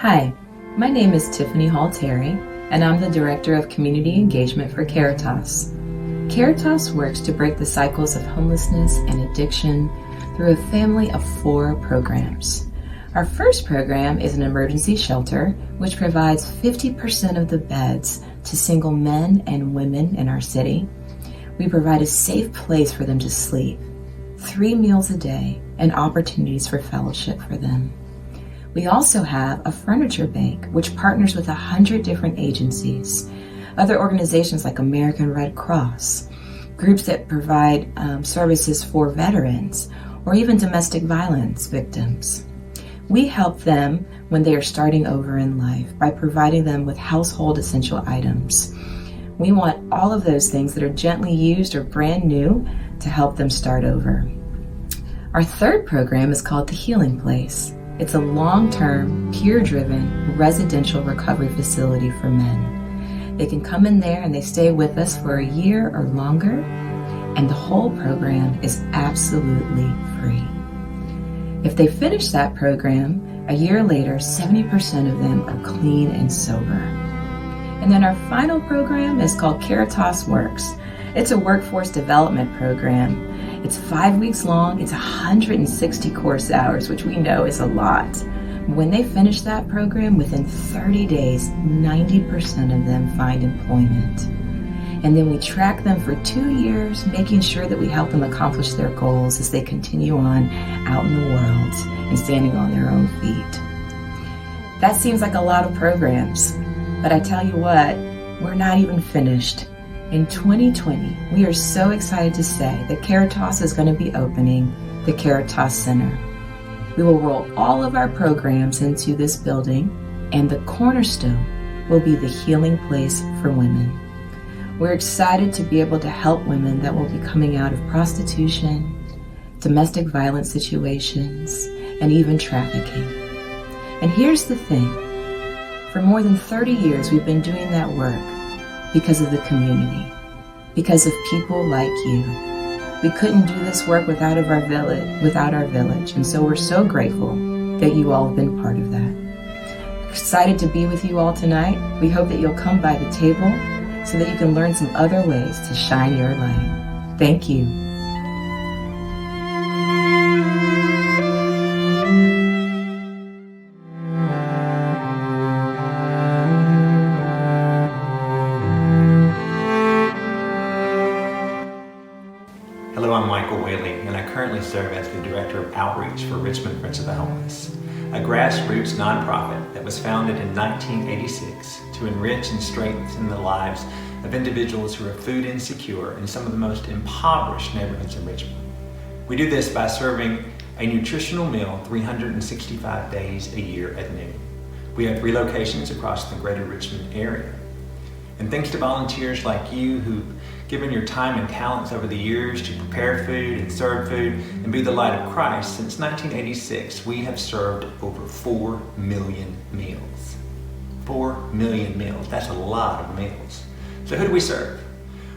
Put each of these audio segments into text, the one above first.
Hi, my name is Tiffany Hall-Terry, and I'm the Director of Community Engagement for Caritas. Caritas works to break the cycles of homelessness and addiction through a family of 4 programs. Our first program is an emergency shelter, which provides 50% of the beds to single men and women in our city. We provide a safe place for them to sleep, 3 meals a day, and opportunities for fellowship for them. We also have a furniture bank, which partners with 100 different agencies, other organizations like American Red Cross, groups that provide services for veterans, or even domestic violence victims. We help them when they are starting over in life by providing them with household essential items. We want all of those things that are gently used or brand new to help them start over. Our third program is called The Healing Place. It's a long-term, peer-driven, residential recovery facility for men. They can come in there and they stay with us for a year or longer, and the whole program is absolutely free. If they finish that program, a year later, 70% of them are clean and sober. And then our final program is called Caritas Works. It's a workforce development program. It's 5 weeks long. It's 160 course hours, which we know is a lot. When they finish that program, within 30 days, 90% of them find employment. And then we track them for 2 years, making sure that we help them accomplish their goals as they continue on out in the world and standing on their own feet. That seems like a lot of programs, but I tell you what, we're not even finished. In 2020, we are so excited to say that Caritas is going to be opening the Caritas Center. We will roll all of our programs into this building, and the cornerstone will be the healing place for women. We're excited to be able to help women that will be coming out of prostitution, domestic violence situations, and even trafficking. And here's the thing. For more than 30 years, we've been doing that work because of the community, because of people like you. We couldn't do this work without our village, and so we're so grateful that you all have been part of that. We're excited to be with you all tonight. We hope that you'll come by the table so that you can learn some other ways to shine your light. Thank you. Hello, I'm Michael Whaley, and I currently serve as the Director of Outreach for Richmond Friends of the Homeless, a grassroots nonprofit that was founded in 1986 to enrich and strengthen the lives of individuals who are food insecure in some of the most impoverished neighborhoods in Richmond. We do this by serving a nutritional meal 365 days a year at noon. We have 3 locations across the greater Richmond area. And thanks to volunteers like you who've given your time and talents over the years to prepare food and serve food and be the light of Christ, since 1986, we have served over 4 million meals. 4 million meals, that's a lot of meals. So who do we serve?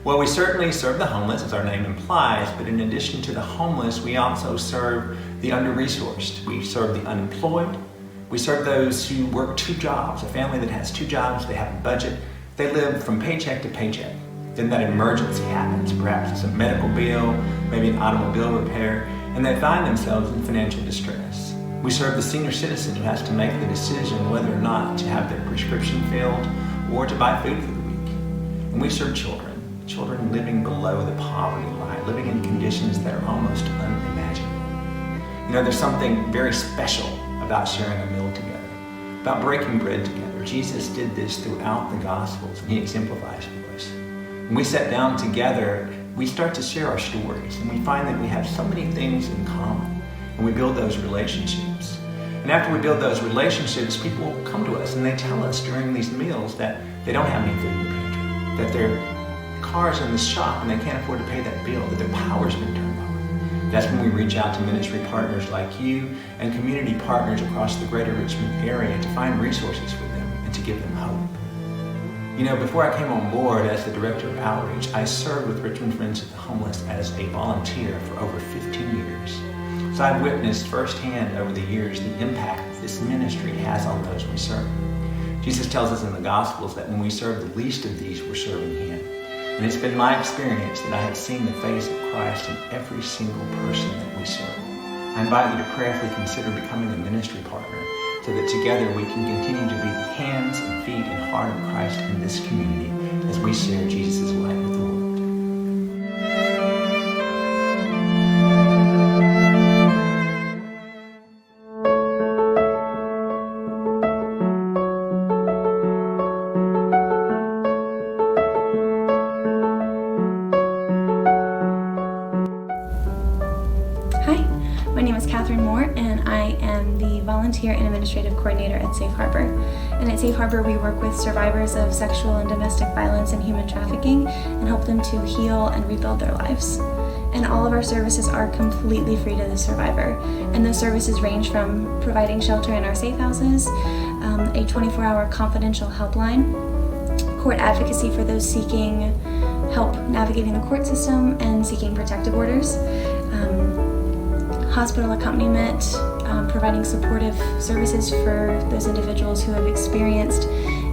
Well, we certainly serve the homeless, as our name implies, but in addition to the homeless, we also serve the under-resourced. We serve the unemployed. We serve those who work 2 jobs, a family that has 2 jobs, they have a budget, they live from paycheck to paycheck. Then that emergency happens, perhaps it's a medical bill, maybe an automobile repair, and they find themselves in financial distress. We serve the senior citizen who has to make the decision whether or not to have their prescription filled or to buy food for the week. And we serve children living below the poverty line, living in conditions that are almost unimaginable. You know, there's something very special about sharing a meal together, about breaking bread together. Jesus did this throughout the Gospels, and he exemplifies for us. When we sit down together, we start to share our stories, and we find that we have so many things in common, and we build those relationships. And after we build those relationships, people come to us and they tell us during these meals that they don't have any food in the pantry, that their cars are in the shop and they can't afford to pay that bill, that their power's been turned off. That's when we reach out to ministry partners like you and community partners across the greater Richmond area to find resources for them and to give them hope. You know, before I came on board as the Director of Outreach, I served with Richmond Friends of the Homeless as a volunteer for over 15 years. So I've witnessed firsthand over the years the impact this ministry has on those we serve. Jesus tells us in the Gospels that when we serve the least of these, we're serving Him. And it's been my experience that I have seen the face of Christ in every single person that we serve. I invite you to prayerfully consider becoming a ministry partner so that together we can continue to be the hands and feet and heart of Christ in this community as we share Jesus' light with the world. Hi, my name is Catherine Moore, and I am the Volunteer and Administrative Coordinator at Safe Harbor. And at Safe Harbor, we work with survivors of sexual and domestic violence and human trafficking and help them to heal and rebuild their lives. And all of our services are completely free to the survivor. And those services range from providing shelter in our safe houses, a 24-hour confidential helpline, court advocacy for those seeking help navigating the court system and seeking protective orders, hospital accompaniment, providing supportive services for those individuals who have experienced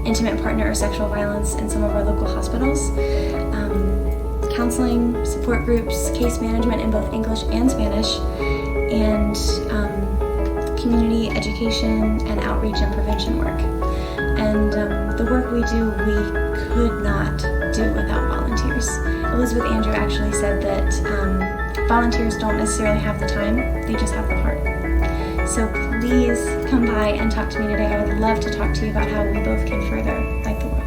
intimate partner or sexual violence in some of our local hospitals, counseling, support groups, case management in both English and Spanish, and community education and outreach and prevention work. And the work we do, we could not do without volunteers. Elizabeth Andrew actually said that volunteers don't necessarily have the time, they just have the heart. So please come by and talk to me today. I would love to talk to you about how we both can further light the world.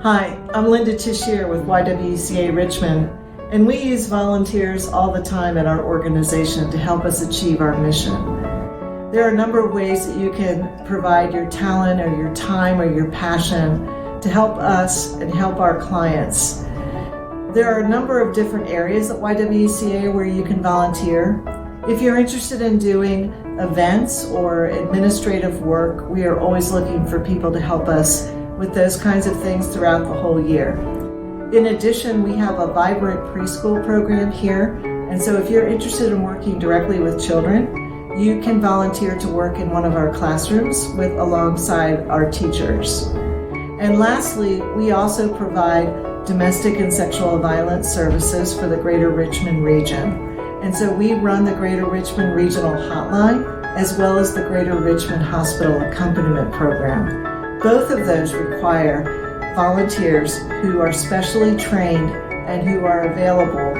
Hi, I'm Linda Tishier with YWCA Richmond, and we use volunteers all the time at our organization to help us achieve our mission. There are a number of ways that you can provide your talent or your time or your passion to help us and help our clients. There are a number of different areas at YWCA where you can volunteer. If you're interested in doing events or administrative work, we are always looking for people to help us with those kinds of things throughout the whole year. In addition, we have a vibrant preschool program here, and so if you're interested in working directly with children, you can volunteer to work in one of our classrooms alongside our teachers. And lastly, we also provide domestic and sexual violence services for the Greater Richmond region. And so we run the Greater Richmond Regional Hotline as well as the Greater Richmond Hospital Accompaniment Program. Both of those require volunteers who are specially trained and who are available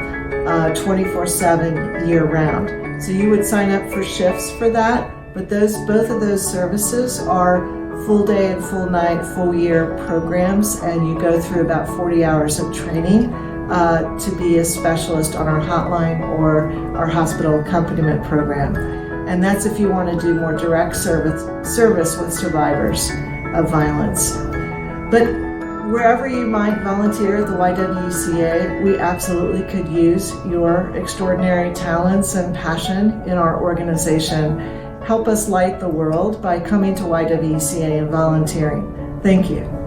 24/7 year-round. So you would sign up for shifts for that, but both of those services are full day and full night, full year programs, and you go through about 40 hours of training to be a specialist on our hotline or our hospital accompaniment program. And that's if you want to do more direct service with survivors of violence. But wherever you might volunteer at the YWCA, we absolutely could use your extraordinary talents and passion in our organization. Help us light the world by coming to YWCA and volunteering. Thank you.